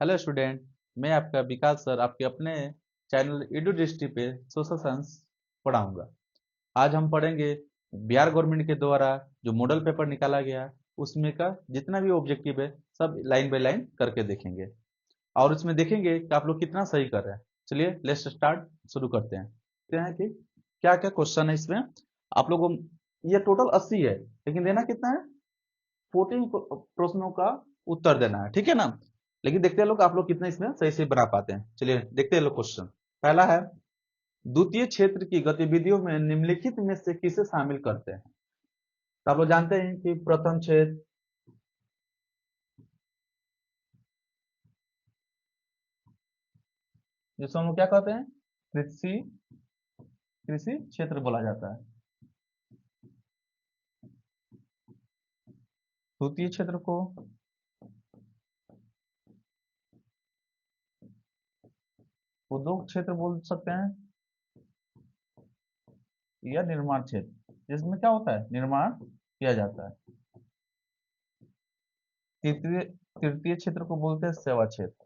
Hello student. मैं आपका विकास sir आपके अपने चैनल एडू दृष्टि पे सोशल साइंस पढ़ाऊंगा। आज हम पढ़ेंगे बिहार गवर्नमेंट के द्वारा जो मॉडल पेपर निकाला गया उसमें का जितना भी ऑब्जेक्टिव है सब लाइन बाय लाइन करके देखेंगे और उसमें देखेंगे कि आप लोग कितना सही कर रहे हैं। चलिए लेट्स स्टार्ट, शुरू करते हैं। देखते हैं कि क्या क्या क्वेश्चन है इसमें। आप लोगों को ये टोटल 80 है लेकिन देना कितना है, 14 प्रश्नों का उत्तर देना है, ठीक है ना। लेकिन देखते हैं लोग आप लोग कितना इसमें सही से बना पाते हैं। चलिए देखते हैं लोग क्वेश्चन। पहला है, द्वितीय क्षेत्र की गतिविधियों में निम्नलिखित में से किसे शामिल करते हैं। तो आप लोग जानते हैं कि प्रथम क्षेत्र, जिसको हम लोग क्या कहते हैं, कृषि कृषि क्षेत्र बोला जाता है। द्वितीय क्षेत्र को उद्योग क्षेत्र बोल सकते हैं या निर्माण क्षेत्र, जिसमें क्या होता है, निर्माण किया जाता है। तृतीय तृतीय क्षेत्र को बोलते हैं सेवा क्षेत्र,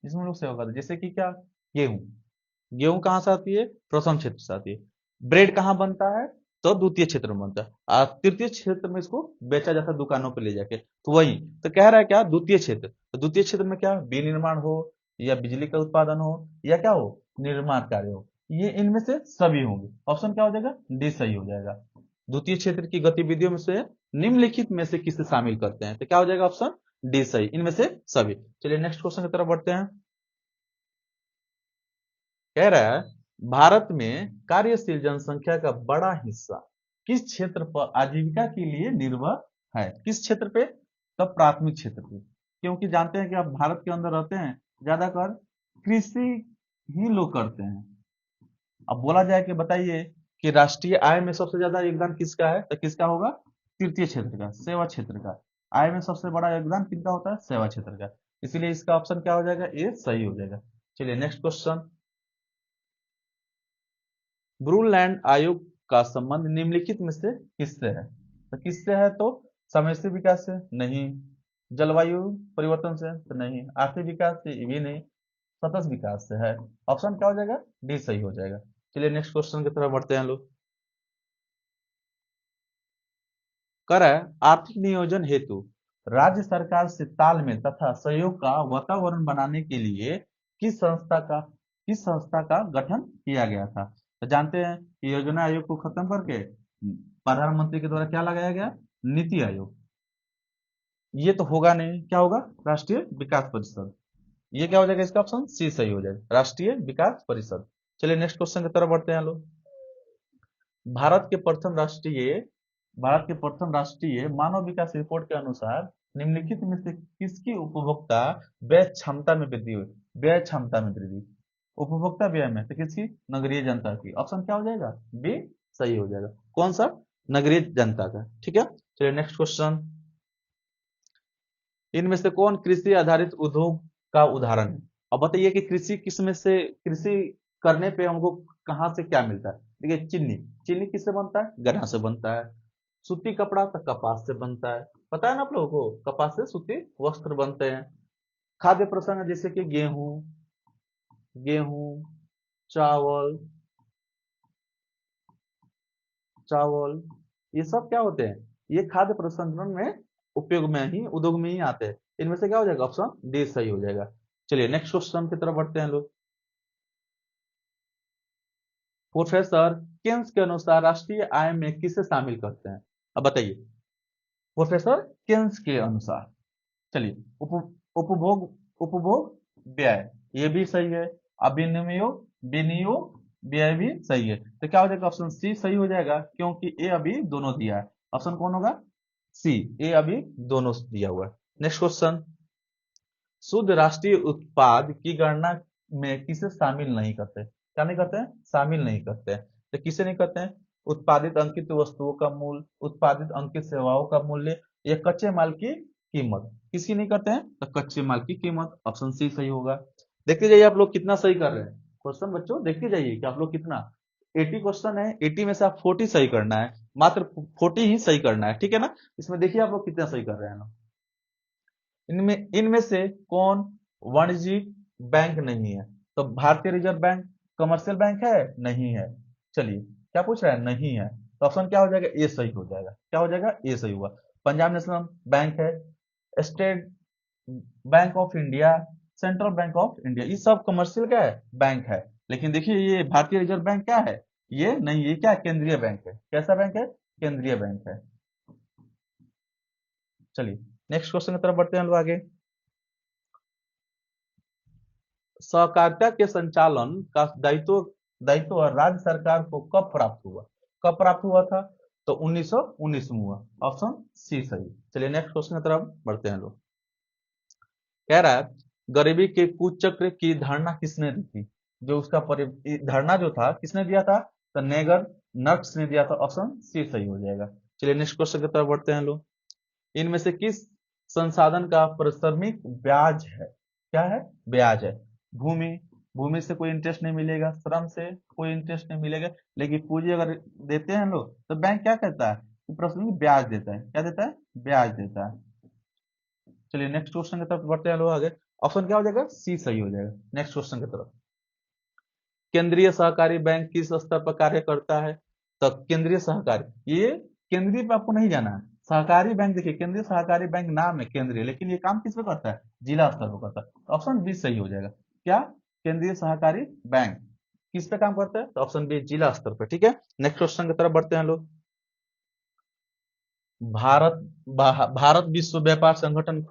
जिसमें लोग सेवा करते हैं। जैसे कि क्या, गेहूं, गेहूं कहाँ से आती है, प्रथम क्षेत्र से आती है। ब्रेड कहाँ बनता है, तो द्वितीय क्षेत्र में बनता है। और तृतीय क्षेत्र में इसको बेचा जाता है दुकानों पे ले जाके, तो वही तो कह रहा है क्या, द्वितीय क्षेत्र। तो द्वितीय क्षेत्र में क्या, विनिर्माण हो या बिजली का उत्पादन हो या क्या हो, निर्माण कार्य हो, ये इनमें से सभी होंगे। ऑप्शन क्या हो जाएगा, डी सही हो जाएगा। द्वितीय क्षेत्र की गतिविधियों में से निम्नलिखित में से किसे शामिल करते हैं, तो क्या हो जाएगा ऑप्शन डी सही, इनमें से सभी। चलिए नेक्स्ट क्वेश्चन की तरफ बढ़ते हैं। कह रहा है, भारत में कार्यशील जनसंख्या का बड़ा हिस्सा किस क्षेत्र पर आजीविका के लिए निर्भर है। किस क्षेत्र पे, तो प्राथमिक क्षेत्र पे। क्योंकि जानते हैं कि आप भारत के अंदर रहते हैं, ज्यादातर कृषि ही लोग करते हैं। अब बोला जाए कि बताइए कि राष्ट्रीय आय में सबसे ज्यादा योगदान किसका है, तो किसका होगा, तृतीय क्षेत्र का, सेवा क्षेत्र का। आय में सबसे बड़ा योगदान किसका होता है, सेवा क्षेत्र का। इसीलिए इसका ऑप्शन क्या हो जाएगा, ए सही हो जाएगा। चलिए नेक्स्ट क्वेश्चन। ब्रूलैंड आयोग का संबंध निम्नलिखित में से किससे है। तो किससे है, तो समय से विकास से नहीं, जलवायु परिवर्तन से तो नहीं, आर्थिक विकास से भी नहीं, सतत विकास से है। ऑप्शन क्या हो जाएगा, डी सही हो जाएगा। चलिए नेक्स्ट क्वेश्चन की तरफ बढ़ते हैं लोग। कर आर्थिक नियोजन हेतु राज्य सरकार से तालमेल तथा सहयोग का वातावरण बनाने के लिए किस संस्था का गठन किया गया था। तो जानते हैं कि योजना आयोग को खत्म करके प्रधानमंत्री के द्वारा क्या लगाया गया, नीति आयोग। ये तो होगा नहीं, क्या होगा, राष्ट्रीय विकास परिषद। ये क्या हो जाएगा, इसका ऑप्शन सी सही हो जाएगा, राष्ट्रीय विकास परिषद। चलिए नेक्स्ट क्वेश्चन की तरफ बढ़ते हैं लोग। भारत के प्रथम राष्ट्रीय भारत के प्रथम राष्ट्रीय मानव विकास रिपोर्ट के अनुसार निम्नलिखित में से किसकी उपभोक्ता व्यय क्षमता में वृद्धि हुई। व्यय क्षमता में वृद्धि, उपभोक्ता व्यय में, तो किसकी, नगरीय जनता की। ऑप्शन क्या हो जाएगा, बी सही हो जाएगा। कौन सा, नगरीय जनता का, ठीक है। चलिए नेक्स्ट क्वेश्चन। इनमें से कौन कृषि आधारित उद्योग का उदाहरण है। अब बताइए कि कृषि किस में से, कृषि करने पे हमको कहाँ से क्या मिलता है। देखिए चीनी, चीनी किससे बनता है, गन्ना से बनता है। सूती कपड़ा तो कपास से बनता है, पता है ना आप लोगों को, कपास से सूती वस्त्र बनते हैं। खाद्य प्रसंग जैसे कि गेहूं, गेहूं चावल चावल ये सब क्या होते हैं, ये खाद्य प्रसंस्करण में उपयोग में ही, उद्योग में ही आते हैं। इनमें से क्या हो जाएगा, ऑप्शन डी सही हो जाएगा। चलिए नेक्स्ट क्वेश्चन की तरफ बढ़ते हैं लोग। प्रोफेसर केन्स के अनुसार राष्ट्रीय आय में किसे शामिल करते हैं। अब बताइए, प्रोफेसर केन्स के अनुसार, चलिए उपभोग उपभोग व्यय, ये भी सही है। अब विनियोग विनियोग व्यय भी सही है। तो क्या हो जाएगा, ऑप्शन सी सही हो जाएगा, क्योंकि ए अभी दोनों दिया है। ऑप्शन कौन होगा, सी, ए अभी दोनों दिया हुआ है। Next question. शुद्ध राष्ट्रीय उत्पाद की गणना में किसे शामिल नहीं करते, क्या नहीं करते हैं, शामिल नहीं करते हैं। तो किसे नहीं करते हैं, उत्पादित अंकित वस्तुओं का मूल्य, उत्पादित अंकित सेवाओं का मूल्य या कच्चे माल की कीमत, किसकी नहीं करते हैं, तो कच्चे माल की कीमत। ऑप्शन सी सही होगा। देखते जाइए आप लोग कितना सही कर रहे हैं क्वेश्चन, बच्चों देखते जाइए कि आप लोग कितना 80 क्वेश्चन है, 80 में से आप 40 सही करना है, मात्र 40 ही सही करना है, ठीक है ना। इसमें देखिए आप लोग कितना सही कर रहे हैं ना। इनमें इनमें से कौन वाणिज्यिक बैंक नहीं है? तो भारतीय रिजर्व बैंक कमर्शियल बैंक है? नहीं है। चलिए, क्या पूछ रहा है? नहीं है। तो ऑप्शन क्या हो जाएगा? ए सही हो जाएगा। क्या हो जाएगा? ए सही हुआ। पंजाब नेशनल बैंक है, state bank of India, central bank of India, ये सब कमर्शियल क्या है? बैंक है। लेकिन देखिए ये भारतीय रिजर्व बैंक क्या है? ये नहीं, ये क्या है? केंद्रीय बैंक है। कैसा बैंक है? केंद्रीय बैंक है। चलिए नेक्स्ट क्वेश्चन की तरफ बढ़ते हैं लोग आगे। सहकारिता के संचालन का दायित्व दायित्व राज्य सरकार को कब प्राप्त हुआ? कब प्राप्त हुआ था? तो 1919 में हुआ। ऑप्शन सी सही। चलिए नेक्स्ट क्वेश्चन की तरफ बढ़ते हैं लोग। कह रहा है गरीबी के कुचक्र की धारणा किसने दी थी? जो उसका धारणा जो था किसने दिया था? तो नेगर नक्स ने दिया था। ऑप्शन सी सही हो जाएगा। चलिए नेक्स्ट क्वेश्चन की तरफ बढ़ते हैं लोग। इनमें से किस संसाधन का पारिश्रमिक ब्याज है? क्या है? ब्याज है। भूमि, भूमि से कोई इंटरेस्ट नहीं मिलेगा, श्रम से कोई इंटरेस्ट नहीं मिलेगा, लेकिन पूंजी अगर देते हैं लोग तो बैंक क्या कहता है? पारिश्रमिक ब्याज देता है। क्या देता है? ब्याज देता है। चलिए नेक्स्ट क्वेश्चन की तरफ बढ़ते हैं लोग आगे। ऑप्शन क्या हो जाएगा? सी सही हो जाएगा। नेक्स्ट क्वेश्चन की तरफ। केंद्रीय सहकारी बैंक किस स्तर पर कार्य करता है? तो केंद्रीय सहकारी, ये केंद्रीय पे आपको नहीं जाना है। सहकारी बैंक देखिए, केंद्रीय सहकारी बैंक नाम है केंद्रीय, लेकिन ये काम किस पे करता है? जिला स्तर पर करता है। ऑप्शन बी सही हो जाएगा। क्या? केंद्रीय सहकारी बैंक किस पे काम करता है? तो ऑप्शन बी जिला स्तर पर। ठीक है, नेक्स्ट क्वेश्चन की तरफ बढ़ते हैं लोग। भारत भारत विश्व व्यापार संगठन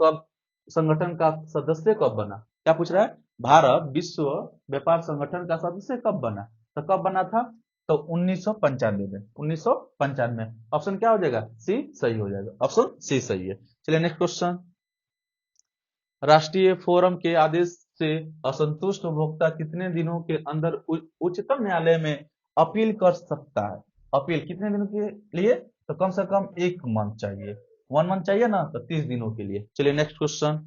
का सदस्य कब बना? क्या पूछ रहा है? भारत विश्व व्यापार संगठन का सदस्य कब बना? तो कब बना था? तो 1995 में। 1995। ऑप्शन क्या हो जाएगा? सी सही हो जाएगा। ऑप्शन सी सही है। चलिए नेक्स्ट क्वेश्चन। राष्ट्रीय फोरम के आदेश से असंतुष्ट उपभोक्ता कितने दिनों के अंदर उच्चतम न्यायालय में अपील कर सकता है? अपील कितने दिनों के लिए? तो कम से कम 1 मंथ चाहिए। 1 मंथ चाहिए ना, तो 30 दिनों के लिए। चलिए नेक्स्ट क्वेश्चन।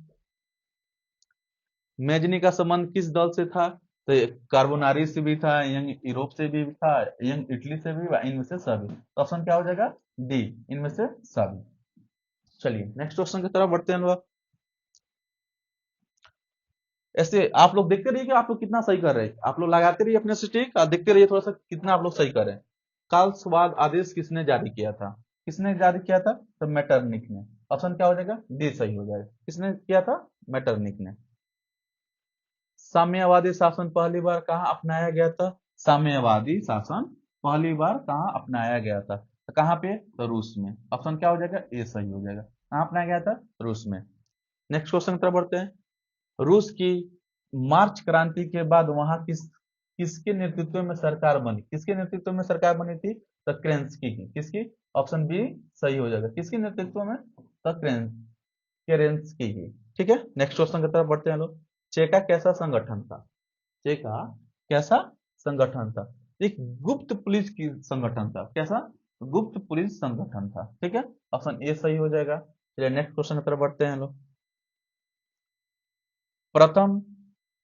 मेजनी का संबंध किस दल से था? तो कार्बोनारी से भी था, यंग यूरोप से भी था, यंग इटली से भी, इनमें से सभी। तो ऑप्शन क्या हो जाएगा? डी, इनमें से सभी। चलिए नेक्स्ट क्वेश्चन की तरफ बढ़ते हैं लोग। ऐसे आप लोग देखते रहिए कि आप लोग कितना सही कर रहे हैं। आप लोग लगाते रहिए अपने से टिक और देखते रहिए थोड़ा सा कितना आप लोग सही कर रहे हैं। काल स्वाद आदेश किसने जारी किया था? किसने जारी किया था? तो मेटरनिक ने। ऑप्शन क्या हो जाएगा? डी सही हो जाएगा। किसने किया था? मेटरनिक ने। साम्यवादी शासन पहली बार कहाँ अपनाया गया था? साम्यवादी शासन पहली बार कहाँ अपनाया गया था? तो कहाँ पे? तो रूस में। ऑप्शन क्या हो जाएगा? ए सही हो जाएगा। कहाँ अपनाया गया था? रूस में। नेक्स्ट क्वेश्चन की तरफ बढ़ते हैं। रूस की मार्च क्रांति के बाद वहां किसके नेतृत्व में सरकार बनी? किसके नेतृत्व में सरकार बनी थी? तो केरेंस्की की। किसकी? ऑप्शन बी सही हो जाएगा। किसके नेतृत्व में? तो केरेंस्की की। ठीक है, नेक्स्ट क्वेश्चन की तरफ बढ़ते हैं लोग। चेका कैसा संगठन था? चेका कैसा संगठन था? एक गुप्त पुलिस की संगठन था। कैसा? गुप्त पुलिस संगठन था। ठीक है, ऑप्शन ए सही हो जाएगा। चलिए नेक्स्ट क्वेश्चन की तरफ बढ़ते हैं लोग। प्रथम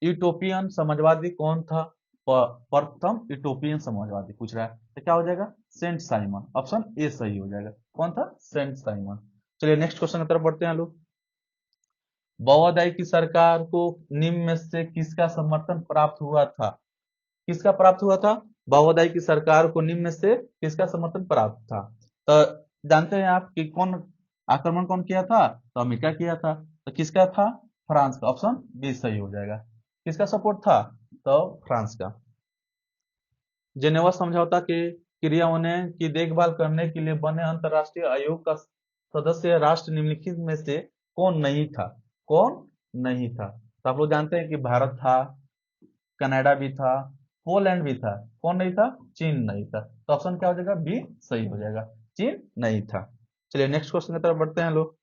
यूटोपियन समाजवादी कौन था? प्रथम यूटोपियन समाजवादी पूछ रहा है, तो क्या हो जाएगा? Saint Simon. ऑप्शन ए सही हो जाएगा। कौन था? Saint Simon. चलिए नेक्स्ट क्वेश्चन की तरफ बढ़ते हैं लोग। बौद्धाई की सरकार को निम्न में से किसका समर्थन प्राप्त हुआ था? किसका प्राप्त हुआ था? बौद्धाई की सरकार को निम्न में से किसका समर्थन प्राप्त था? तो जानते हैं आप कि कौन आक्रमण कौन किया था? तो अमेरिका किया था। तो किसका था? फ्रांस का। ऑप्शन बी सही हो जाएगा। किसका सपोर्ट था? तो फ्रांस का। जेनेवा समझौता के क्रियान्वयन की देखभाल करने के लिए बने अंतरराष्ट्रीय आयोग का सदस्य राष्ट्र निम्नलिखित में से कौन नहीं था? कौन नहीं था? तो आप लोग जानते हैं कि भारत था, कनाडा भी था, पोलैंड भी था। कौन नहीं था? चीन नहीं था। तो ऑप्शन क्या हो जाएगा? बी सही हो जाएगा। चीन नहीं था। चलिए नेक्स्ट क्वेश्चन की तरफ बढ़ते हैं लोग।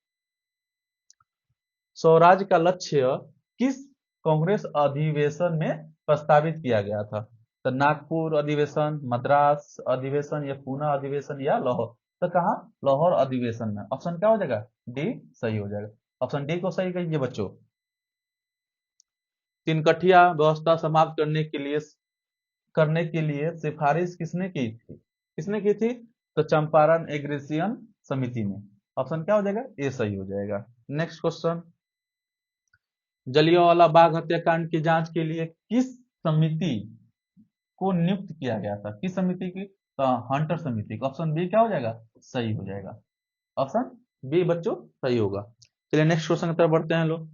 स्वराज का लक्ष्य किस कांग्रेस अधिवेशन में प्रस्तावित किया गया था? तो नागपुर अधिवेशन, मद्रास अधिवेशन, या पूना अधिवेशन, या लाहौर? तो कहा? लाहौर अधिवेशन में। ऑप्शन क्या हो जाएगा? डी सही हो जाएगा। ऑप्शन डी को सही कहिए बच्चों। तिनकठिया व्यवस्था समाप्त करने के लिए करने के लिए सिफारिश किसने की थी? किसने की थी? तो चंपारण एग्रेसियन समिति ने। ऑप्शन क्या हो जाएगा? ए सही हो जाएगा। नेक्स्ट क्वेश्चन, जलियांवाला बाग हत्याकांड की जांच के लिए किस समिति को नियुक्त किया गया था? किस समिति की? तो हंटर समिति। ऑप्शन बी क्या हो जाएगा? सही हो जाएगा। ऑप्शन बी बच्चों सही होगा। चलिए नेक्स्ट क्वेश्चन की तरफ बढ़ते हैं लोग।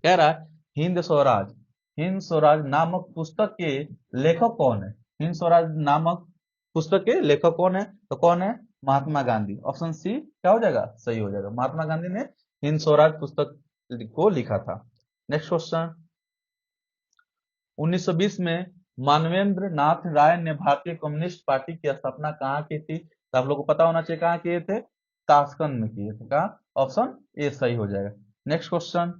कह रहा है हिंद स्वराज, हिंद स्वराज नामक पुस्तक के लेखक कौन है? हिंद स्वराज नामक पुस्तक के लेखक कौन है? तो कौन है? महात्मा गांधी। ऑप्शन सी क्या हो जाएगा? सही हो जाएगा। महात्मा गांधी ने हिंद स्वराज पुस्तक को लिखा था। नेक्स्ट क्वेश्चन, 1920 में मानवेंद्र नाथ राय ने भारतीय कम्युनिस्ट पार्टी की स्थापना कहाँ की थी? तो आप लोग को पता होना चाहिए कहाँ किए थे? ताशकंद में किए थे। कहाँ? ऑप्शन ए सही हो जाएगा। नेक्स्ट क्वेश्चन,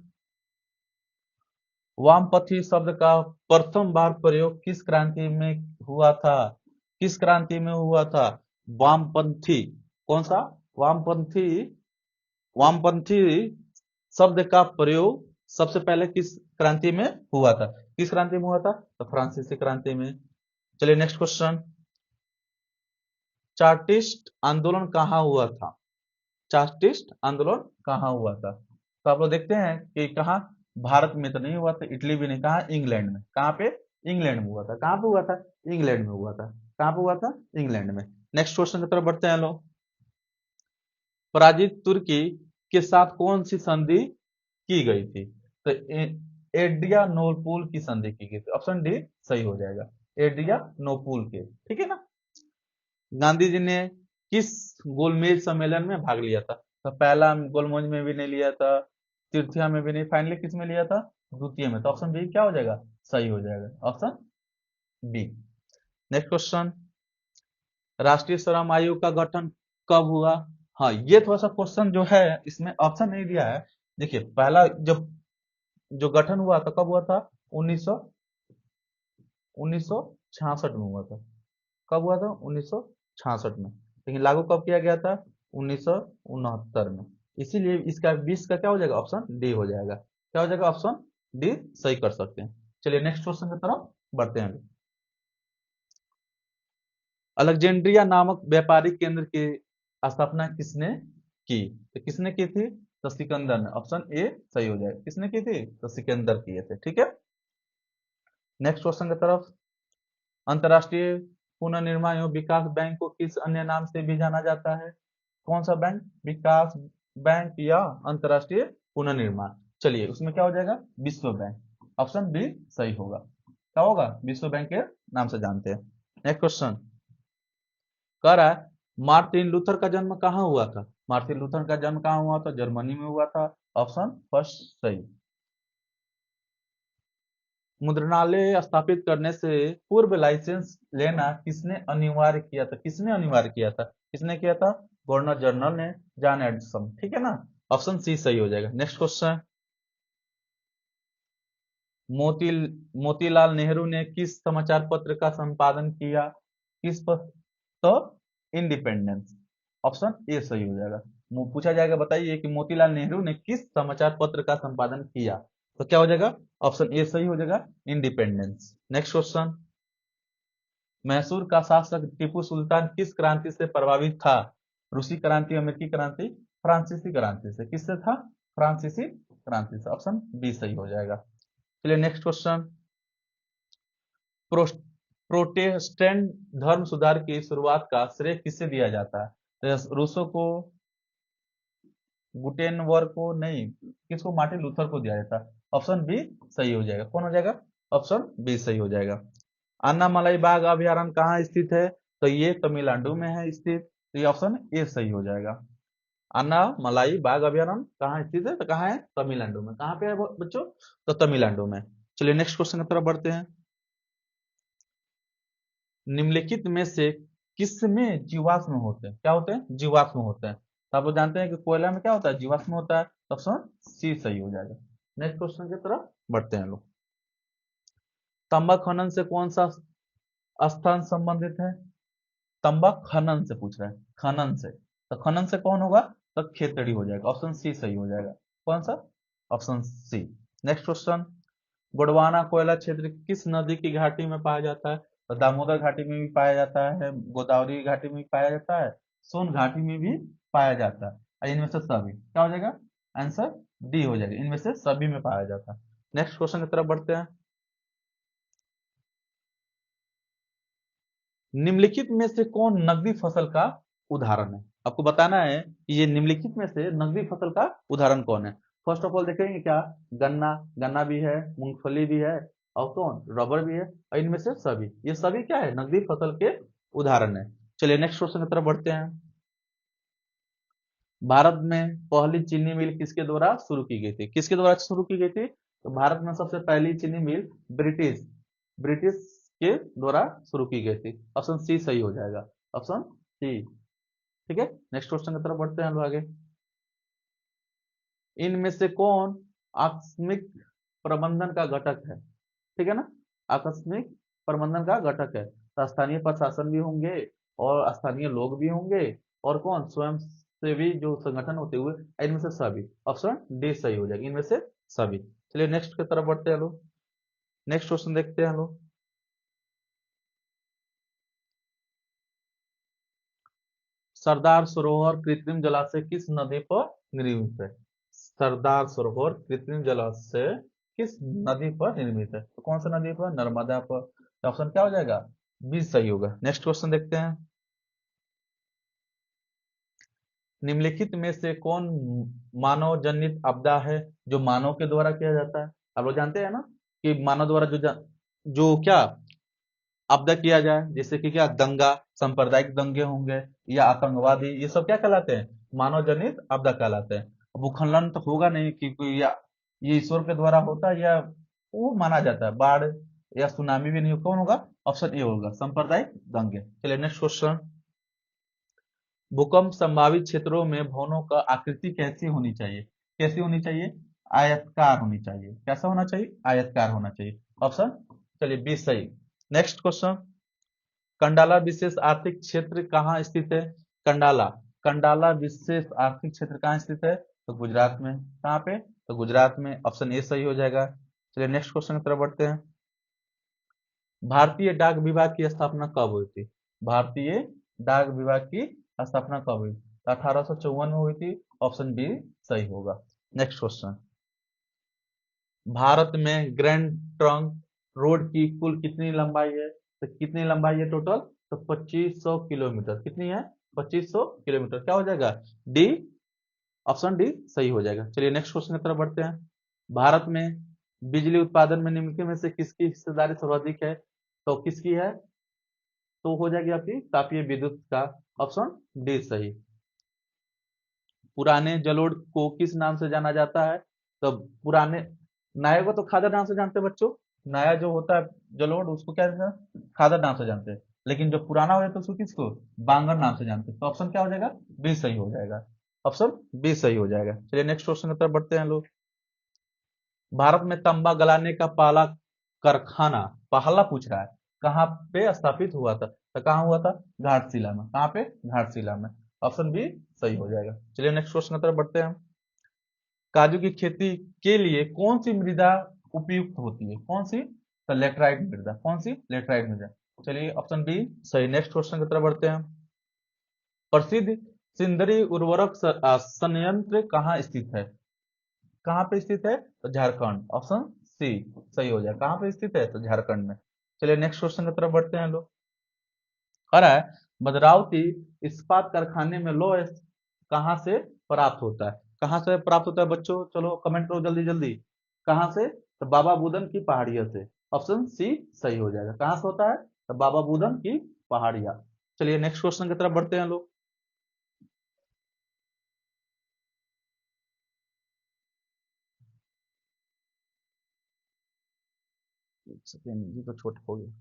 वामपंथी शब्द का प्रथम बार प्रयोग किस क्रांति में हुआ था? किस क्रांति में हुआ था? वामपंथी। कौन सा? वामपंथी। वामपंथी शब्द का प्रयोग सबसे पहले किस क्रांति में हुआ था? किस क्रांति में हुआ था? तो फ्रांसीसी क्रांति में। चलिए नेक्स्ट क्वेश्चन, चार्टिस्ट आंदोलन कहाँ हुआ था? चार्टिस्ट आंदोलन कहाँ हुआ था? तो आप लोग देखते हैं कि कहाँ, भारत में तो नहीं हुआ था, इटली भी नहीं, कहाँ? इंग्लैंड में। कहाँ पे? इंग्लैंड में हुआ था। कहाँ पे हुआ था? इंग्लैंड में हुआ था। कहाँ पे हुआ था? इंग्लैंड में। नेक्स्ट क्वेश्चन की तरफ बढ़ते हैं लोग। पराजित तुर्की के साथ कौन सी संधि की गई थी? तो एड्रियानोपुल की संधि की गई थी। ऑप्शन डी सही हो जाएगा। एड्रियानोपुल के, ठीक है ना। गांधी जी ने किस गोलमेज सम्मेलन में भाग लिया था? तो पहला गोलमेज में भी नहीं लिया था, तृतीया में भी नहीं, फाइनली किस में लिया था? द्वितीय में। तो ऑप्शन बी क्या हो जाएगा? सही हो जाएगा। Option B. नेक्स्ट क्वेश्चन, राष्ट्रीय श्रम आयोग का गठन कब हुआ? हाँ, ये थोड़ा सा क्वेश्चन जो है इसमें ऑप्शन नहीं दिया है। देखिए पहला जब जो गठन हुआ था कब हुआ था? 1966 में हुआ था। कब हुआ था? 1966 में। लेकिन लागू कब किया गया था? 1969 में। इसीलिए इसका 20 का क्या हो जाएगा? ऑप्शन डी हो जाएगा। क्या हो जाएगा? ऑप्शन डी सही कर सकते हैं। चलिए नेक्स्ट क्वेश्चन की तरफ बढ़ते हैं। अलेक्जेंड्रिया नामक व्यापारिक केंद्र की स्थापना किसने की? तो किसने की थी? तो सिकंदर ने। ऑप्शन ए सही हो जाएगा। किसने की थी? तो सिकंदर किए थे, ठीक है। नेक्स्ट क्वेश्चन की तरफ, अंतरराष्ट्रीय पुनर्निर्माण एवं विकास बैंक को किस अन्य नाम से भी जाना जाता है? कौन सा बैंक? विकास बैंक या अंतरराष्ट्रीय पुनर्निर्माण? चलिए उसमें क्या हो जाएगा? विश्व बैंक। ऑप्शन बी सही होगा। क्या होगा? विश्व बैंक के नाम से जानते हैं। नेक्स्ट क्वेश्चन कह रहा है मार्टिन लूथर का जन्म कहाँ हुआ था? मार्टिन लूथर का जन्म कहाँ हुआ था? जर्मनी में हुआ था। ऑप्शन फर्स्ट सही। मुद्रणालय स्थापित करने से पूर्व लाइसेंस लेना किसने अनिवार्य किया था? किसने अनिवार्य किया था? किसने किया था? गवर्नर जनरल ने, जॉन एडिसन, ठीक है ना। ऑप्शन सी सही हो जाएगा। नेक्स्ट क्वेश्चन, मोती मोतीलाल नेहरू ने किस समाचार पत्र का संपादन किया? किस पर? तो इंडिपेंडेंस। ऑप्शन ए सही हो जाएगा। पूछा जाएगा बताइए कि मोतीलाल नेहरू ने किस समाचार पत्र का संपादन किया, तो क्या हो जाएगा? ऑप्शन ए सही हो जाएगा, इंडिपेंडेंस। नेक्स्ट क्वेश्चन, मैसूर का शासक टीपू सुल्तान किस क्रांति से प्रभावित था? रूसी क्रांति, अमेरिकी क्रांति, फ्रांसीसी क्रांति से? किससे था? फ्रांसीसी क्रांति से। ऑप्शन बी सही हो जाएगा। चलिए नेक्स्ट क्वेश्चन, प्रोटेस्टेंट धर्म सुधार की शुरुआत का श्रेय किससे दिया जाता है? रूसो को, गुटेनबर्ग को नहीं, किसको? मार्टिन लूथर को दिया जाता है। ऑप्शन बी सही हो जाएगा। कौन हो जाएगा? ऑप्शन बी सही हो जाएगा। अन्नामलाई बाघ अभयारण्य कहाँ स्थित है? तो ये तमिलनाडु में है स्थित। तो ये ऑप्शन ए सही हो जाएगा। अन्नामलाई बाघ अभयारण्य कहाँ स्थित है? तो कहाँ है? तमिलनाडु में। कहाँ पे है बच्चों? तो तमिलनाडु में। चलिए नेक्स्ट क्वेश्चन की तरफ बढ़ते हैं। निम्नलिखित में से किसमें जीवाश्म होते हैं? क्या होते हैं? जीवाश्म होते हैं। तो आप लोग जानते हैं कि कोयला में क्या होता है? जीवाश्म होता है। ऑप्शन सी सही हो जाएगा। नेक्स्ट क्वेश्चन की तरफ बढ़ते हैं लोग। तांबा खनन से कौन सा स्थान संबंधित है? तांबा खनन से पूछ रहा है, खनन से। तो खनन से कौन होगा? तो खेतड़ी हो जाएगा। ऑप्शन सी सही हो जाएगा। कौन सा? Option C. Next question, Gondwana कोयला क्षेत्र किस नदी की घाटी में पाया जाता है? तो दामोदर घाटी में भी पाया जाता है, गोदावरी घाटी में भी पाया जाता है, सोन घाटी में भी पाया जाता है। और इनमें से सभी क्या हो जाएगा, आंसर डी हो जाएगा, इनमें से सभी में पाया जाता है। नेक्स्ट क्वेश्चन की तरफ बढ़ते हैं। निम्नलिखित में से कौन नकदी फसल का उदाहरण है? आपको बताना है कि ये निम्नलिखित में से नकदी फसल का उदाहरण कौन है। फर्स्ट ऑफ ऑल देखेंगे क्या, गन्ना, गन्ना भी है, मूंगफली भी है, और कौन, रबर भी है, और इनमें से सभी, ये सभी क्या है, नकदी फसल के उदाहरण है। चलिए नेक्स्ट क्वेश्चन की तरफ बढ़ते हैं। भारत में पहली चीनी मिल किसके द्वारा शुरू की गई थी? किसके द्वारा शुरू की गई थी? तो भारत में सबसे पहली चीनी मिल ब्रिटिश ब्रिटिश के द्वारा शुरू की गई थी। ऑप्शन सी सही हो जाएगा, ऑप्शन सी। ठीक है, नेक्स्ट क्वेश्चन की तरफ बढ़ते हैं हम लोग आगे। इनमें से कौन आकस्मिक प्रबंधन का घटक है? ठीक है ना, आकस्मिक प्रबंधन का घटक है। तो स्थानीय प्रशासन भी होंगे, और स्थानीय लोग भी होंगे, और कौन, स्वयं सेवी जो संगठन होते हुए, इनमें से सभी। ऑप्शन डी सही हो जाएगी, इनमें से सभी। चलिए नेक्स्ट की तरफ बढ़ते हैं लोग। नेक्स्ट क्वेश्चन देखते हैं लोग। सरदार सरोवर कृत्रिम जलाशय किस नदी पर निर्मित है? सरदार सरोवर कृत्रिम जलाशय किस नदी पर निर्मित है? तो कौन सा नदी पर, नर्मदा पर। ऑप्शन क्या हो जाएगा, बी सही होगा। नेक्स्ट क्वेश्चन देखते हैं। निम्नलिखित में से कौन मानव जनित आपदा है जो मानव के द्वारा किया जाता है? आप लोग जानते हैं ना कि मानव द्वारा जो क्या आपदा किया जाए, जैसे कि क्या, दंगा, सांप्रदायिक दंगे होंगे, या आतंकवादी, ये सब क्या कहलाते हैं, मानव जनित आपदा कहलाते हैं। भूस्खलन तो होगा नहीं कि कोई, या ये ईश्वर के द्वारा होता है, या वो माना जाता है, बाढ़ या सुनामी भी नहीं, कौन होगा, ऑप्शन ए होगा, सांप्रदायिक दंगे। चलिए नेक्स्ट क्वेश्चन। भूकंप संभावित क्षेत्रों में भवनों का आकृति कैसी होनी चाहिए? कैसी होनी चाहिए, आयतकार होनी चाहिए। कैसा होना चाहिए, आयतकार होना चाहिए। ऑप्शन, चलिए बी सही। Next question. कंडाला विशेष आर्थिक क्षेत्र कहाँ स्थित है? कंडाला कंडाला विशेष आर्थिक क्षेत्र कहाँ स्थित है? तो गुजरात में। कहाँ पे? तो गुजरात में, ऑप्शन ए सही हो जाएगा। चलिए नेक्स्ट क्वेश्चन की तरफ बढ़ते हैं। भारतीय डाक विभाग की स्थापना कब हुई थी? भारतीय डाक विभाग की स्थापना कब हुई? 1854 में हुई थी, ऑप्शन बी सही होगा। Next question. भारत में ग्रैंड ट्रंक रोड की कुल कितनी लंबाई है? तो कितनी लंबाई है टोटल? तो 2500 किलोमीटर। कितनी है? 2500 किलोमीटर। क्या हो जाएगा, डी, ऑप्शन डी सही हो जाएगा। चलिए नेक्स्ट क्वेश्चन की तरफ बढ़ते हैं। भारत में बिजली उत्पादन में निम्नलिखित में से किसकी हिस्सेदारी सर्वाधिक है? तो किसकी है? तो हो जाएगी आपकी तापीय विद्युत का, ऑप्शन डी सही। पुराने जलोढ़ को किस नाम से जाना जाता है? तो पुराने, नए को तो खादर नाम से जानते हैं बच्चों, नया जो होता है जलोढ़, उसको क्या जानते हैं, खादर नाम से जानते हैं। लेकिन जो पुराना हो जाता है उसको किसको, बांगर नाम से जानते हैं। तो ऑप्शन क्या हो जाएगा, बी सही हो जाएगा, ऑप्शन बी सही हो जाएगा। चलिए नेक्स्ट क्वेश्चन की तरफ बढ़ते हैं लोग। भारत में तांबा गलाने का पहला कारखाना, पहला पूछ रहा है, कहाँ पे स्थापित हुआ था? तो कहाँ हुआ था, घाटशिला में। कहाँ पे, घाटशिला में। ऑप्शन बी सही हो जाएगा। चलिए नेक्स्ट क्वेश्चन की तरफ बढ़ते हैं। काजू की खेती के लिए कौन सी मृदा उपयुक्त होती है? कौन सी? तो लेटराइट मृदा। कौन सी? लेटराइट मृदा। चलिए ऑप्शन बी सही। नेक्स्ट क्वेश्चन की तरफ बढ़ते हैं। प्रसिद्ध सिंदरी उर्वरक संयंत्र कहाँ स्थित है? कहाँ पे स्थित है? तो झारखंड, ऑप्शन सी सही हो जाए। कहाँ पे स्थित है? तो झारखंड में। चलिए नेक्स्ट क्वेश्चन की तरफ बढ़ते हैं लोग। आ रहा है, भद्रावती इस्पात कारखाने में लौह कहाँ से प्राप्त होता है? कहाँ से प्राप्त होता है बच्चों? चलो कमेंट करो जल्दी जल्दी। कहाँ से? तो बाबा बुदन की पहाड़ियों से। ऑप्शन सी सही हो जाएगा। कहाँ से होता है? तो बाबा बुदन की पहाड़ियां। चलिए नेक्स्ट क्वेश्चन की तरफ बढ़ते हैं लोग। एक सेकेंड, ये तो छोटा हो गया।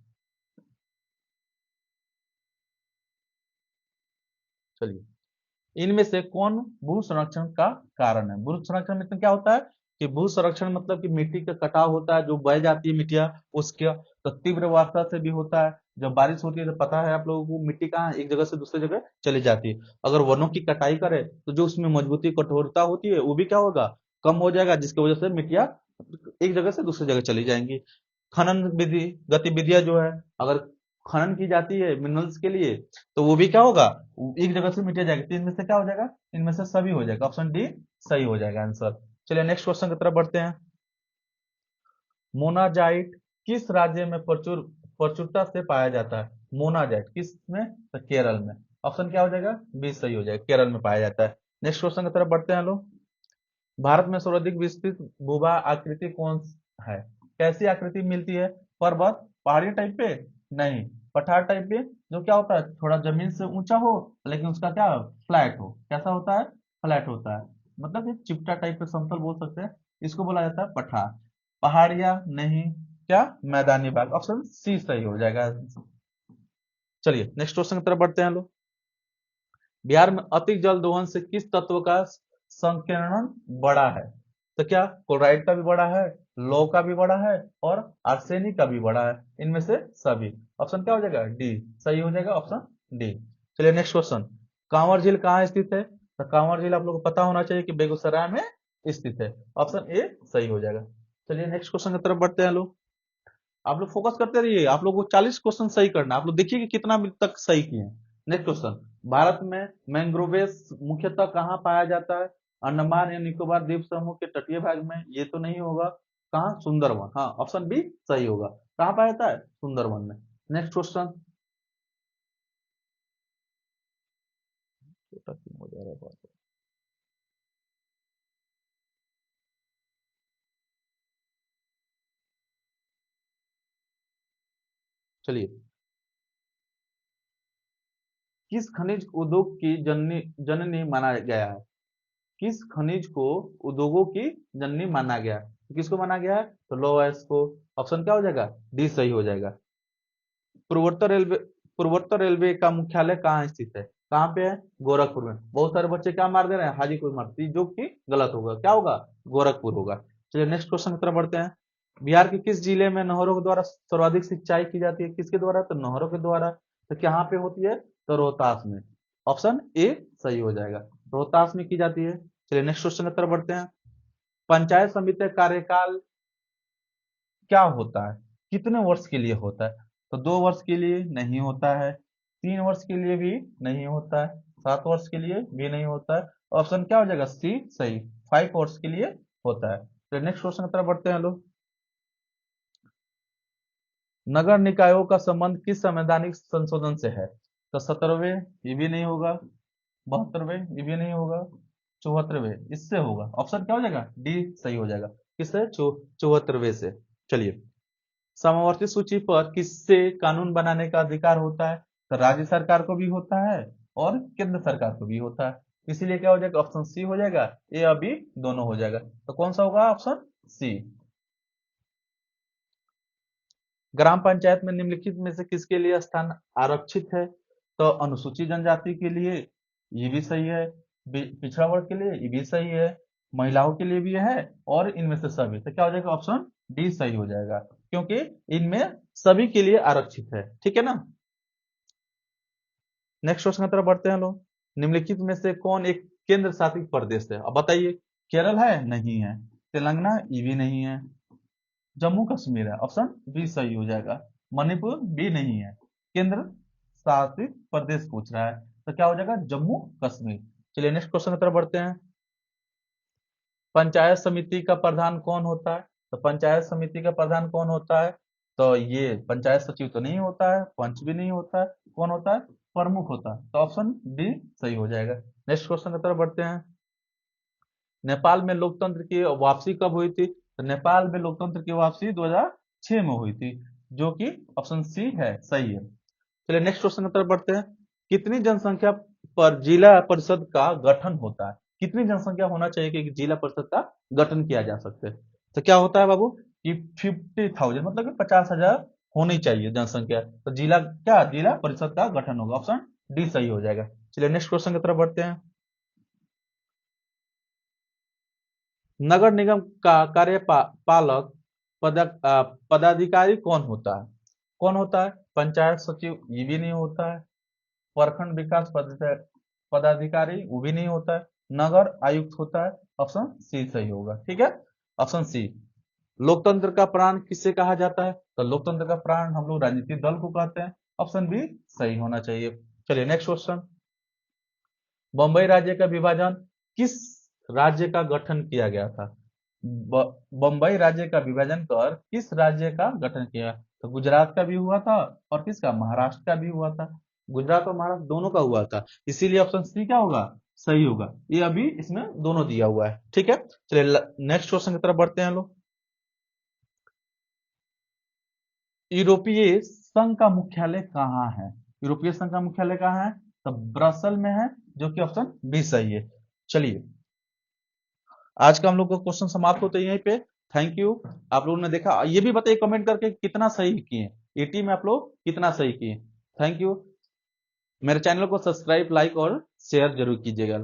चलिए, इनमें से कौन भू संरक्षण का कारण है? भू संरक्षण मतलब क्या होता है कि भू संरक्षण मतलब कि मिट्टी का कटाव होता है, जो बह जाती है मिट्टियां उसका। तो तीव्र वर्षा से भी होता है, जब बारिश होती है तो पता है आप लोगों को, मिट्टी कहाँ एक जगह से दूसरी जगह चली जाती है। अगर वनों की कटाई करे तो जो उसमें मजबूती कठोरता होती है वो भी क्या होगा, कम हो जाएगा, जिसकी वजह से मिट्टियां एक जगह से दूसरी जगह चली जाएंगी। खनन विधि गतिविधियां जो है, अगर खनन की जाती है मिनरल्स के लिए, तो वो भी क्या होगा, एक जगह से मिटा जाएगा। तो इनमें से क्या हो जाएगा, इनमें से सभी हो जाएगा, ऑप्शन डी सही हो जाएगा आंसर। चलिए नेक्स्ट क्वेश्चन की तरफ बढ़ते हैं। मोनाजाइट किस राज्य में प्रचुरता से पाया जाता है? मोनाजाइट किस में? तो केरल में। ऑप्शन क्या हो जाएगा, बी सही हो जाएगा, केरल में पाया जाता है। नेक्स्ट क्वेश्चन की तरफ बढ़ते हैं लोग। भारत में सर्वाधिक विस्तृत भूभा आकृति कौन है? कैसी आकृति मिलती है? पर्वत, पहाड़ी टाइप पे? नहीं, पठार टाइप पे, जो क्या होता है थोड़ा जमीन से ऊंचा हो लेकिन उसका क्या फ्लैट हो। कैसा होता है? फ्लैट होता है, मतलब कि चिपटा टाइप पे, समतल बोल सकते हैं, इसको बोला जाता है पठार। पहाड़िया नहीं, क्या मैदानी भाग। ऑप्शन सी सही हो जाएगा। चलिए नेक्स्ट क्वेश्चन की तरफ बढ़ते हैं लोग। बिहार में अतिरिक्त जल दोहन से किस तत्व का संकीर्णन बड़ा है? तो क्या क्लोराइड का भी बड़ा है, लौह का भी बड़ा है, और आर्सेनिक का भी बड़ा है, इनमें से सभी। ऑप्शन क्या हो जाएगा, डी सही हो जाएगा, ऑप्शन डी। चलिए नेक्स्ट क्वेश्चन। कांवर झील कहाँ स्थित है? तो कांवर झील आप लोगों को पता होना चाहिए कि बेगूसराय में स्थित है, ऑप्शन ए सही हो जाएगा। चलिए नेक्स्ट क्वेश्चन की तरफ बढ़ते हैं लोग। आप लोग फोकस करते रहिए, आप लोग को 40 क्वेश्चन सही करना, आप लोग देखिए कि कितना अभी तक सही किए हैं। Next question. भारत में मैंग्रोवेस मुख्यतः कहाँ पाया जाता है? अंडमान या निकोबार द्वीप समूह के तटीय भाग में? ये तो नहीं होगा। कहाँ? सुंदरवन। हाँ, ऑप्शन बी सही होगा। कहाँ पाया जाता है? सुंदरवन में। Next question. चलिए, किस खनिज उद्योग की जननी जननी माना गया है? किस खनिज को उद्योगों की जननी माना गया है? किसको माना गया है? तो लोएस को। ऑप्शन क्या हो जाएगा, डी सही हो जाएगा। पूर्वोत्तर रेलवे, पूर्वोत्तर रेलवे का मुख्यालय कहाँ स्थित है? कहाँ पे है? गोरखपुर में। बहुत सारे बच्चे क्या मार दे रहे हैं, हाजीपुर मारती, जो कि गलत होगा। क्या होगा, गोरखपुर होगा। चलिए नेक्स्ट क्वेश्चन की तरफ बढ़ते हैं। बिहार के किस जिले में नहरों के द्वारा सर्वाधिक सिंचाई की जाती है? किसके द्वारा? तो नहरों के द्वारा। तो कहाँ पे होती है? तो रोहतास में। ऑप्शन ए सही हो जाएगा, रोहतास में की जाती है। चलिए नेक्स्ट क्वेश्चन की तरफ बढ़ते हैं। पंचायत समिति का कार्यकाल क्या होता है? कितने वर्ष के लिए होता है? तो 2 वर्ष के लिए नहीं होता है, 3 वर्ष के लिए भी नहीं होता है, 7 वर्ष के लिए भी नहीं होता है। ऑप्शन क्या हो जाएगा, सी सही, 5 वर्ष के लिए होता है। तो नेक्स्ट क्वेश्चन की तरफ बढ़ते हैं लोग। नगर निकायों का संबंध किस संवैधानिक संशोधन से है? तो 17वें, ये भी नहीं होगा। 72वें, ये भी नहीं होगा। 74वें, इससे होगा। ऑप्शन क्या हो जाएगा, डी सही हो जाएगा। किससे? 74वें से। चलिए, समवर्ती सूची पर किससे कानून बनाने का अधिकार होता है? तो राज्य सरकार को भी होता है और केंद्र सरकार को भी होता है। इसीलिए क्या हो जाएगा, ऑप्शन सी हो जाएगा। ए और बी दोनों हो जाएगा, तो कौन सा होगा, ऑप्शन सी। ग्राम पंचायत में निम्नलिखित में से किसके लिए स्थान आरक्षित है? तो अनुसूचित जनजाति के लिए ये भी सही है, पिछड़ा वर्ग के लिए ये भी सही है, महिलाओं के लिए भी है, और इनमें से सभी। तो क्या हो जाएगा, ऑप्शन डी सही हो जाएगा, क्योंकि इनमें सभी के लिए आरक्षित है। ठीक है ना। नेक्स्ट क्वेश्चन की तरफ बढ़ते हैं लोग। निम्नलिखित में से कौन एक केंद्र शासित प्रदेश है? अब बताइए। केरल है? नहीं है। तेलंगाना? ये भी नहीं है। जम्मू कश्मीर है, ऑप्शन बी सही हो जाएगा। मणिपुर भी नहीं है। केंद्र शासित प्रदेश पूछ रहा है, तो क्या हो जाएगा, जम्मू कश्मीर। चलिए नेक्स्ट क्वेश्चन की तरफ बढ़ते हैं। पंचायत समिति का प्रधान कौन होता है? तो पंचायत समिति का प्रधान कौन होता है? तो ये पंचायत सचिव तो नहीं होता है, पंच भी नहीं होता है। कौन होता है? प्रमुख होता है। तो ऑप्शन डी सही हो जाएगा। नेक्स्ट क्वेश्चन की तरफ बढ़ते हैं। नेपाल में लोकतंत्र की वापसी कब हुई थी? तो नेपाल में लोकतंत्र की वापसी 2006 में हुई थी, जो कि ऑप्शन सी है, सही है। चलिए नेक्स्ट क्वेश्चन की तरफ बढ़ते हैं। कितनी जनसंख्या पर जिला परिषद का गठन होता है? कितनी जनसंख्या होना चाहिए कि जिला परिषद का गठन किया जा सकते? तो क्या होता है बाबू, कि 50,000, मतलब कि 50,000 होनी चाहिए जनसंख्या, तो जिला क्या, जिला परिषद का गठन होगा। ऑप्शन डी सही हो जाएगा। चलिए नेक्स्ट क्वेश्चन की तरफ बढ़ते हैं। नगर निगम का कार्यपालक पदाधिकारी कौन होता है? कौन होता है? पंचायत सचिव, ये भी नहीं होता है। प्रखंड विकास पदाधिकारी, वो भी नहीं होता है। नगर आयुक्त होता है। ऑप्शन सी सही होगा। ठीक है, ऑप्शन सी। लोकतंत्र का प्राण किससे कहा जाता है? तो लोकतंत्र का प्राण हम लोग राजनीतिक दल को कहते हैं। ऑप्शन बी सही होना चाहिए। चलिए नेक्स्ट क्वेश्चन। बंबई राज्य का विभाजन किस राज्य का गठन किया गया था? बंबई राज्य का विभाजन कर किस राज्य का गठन किया? तो गुजरात का भी हुआ था और किसका, महाराष्ट्र का भी हुआ था। गुजरात और महाराष्ट्र दोनों का हुआ था, इसीलिए ऑप्शन सी क्या होगा, सही होगा। ये अभी इसमें दोनों दिया हुआ है, ठीक है। चलिए नेक्स्ट क्वेश्चन की तरफ बढ़ते हैं लोग। यूरोपीय संघ का मुख्यालय कहाँ है? यूरोपीय संघ का मुख्यालय कहाँ है? तो ब्रसल में है, जो कि ऑप्शन बी सही है। चलिए आज का हम लोग का क्वेश्चन समाप्त होते हैं यहीं पे। Thank you. आप लोगों ने देखा, ये भी बताइए कमेंट करके कितना सही किए, 80 में आप लोग कितना सही किए। Thank you. मेरे चैनल को सब्सक्राइब, लाइक और शेयर जरूर कीजिएगा।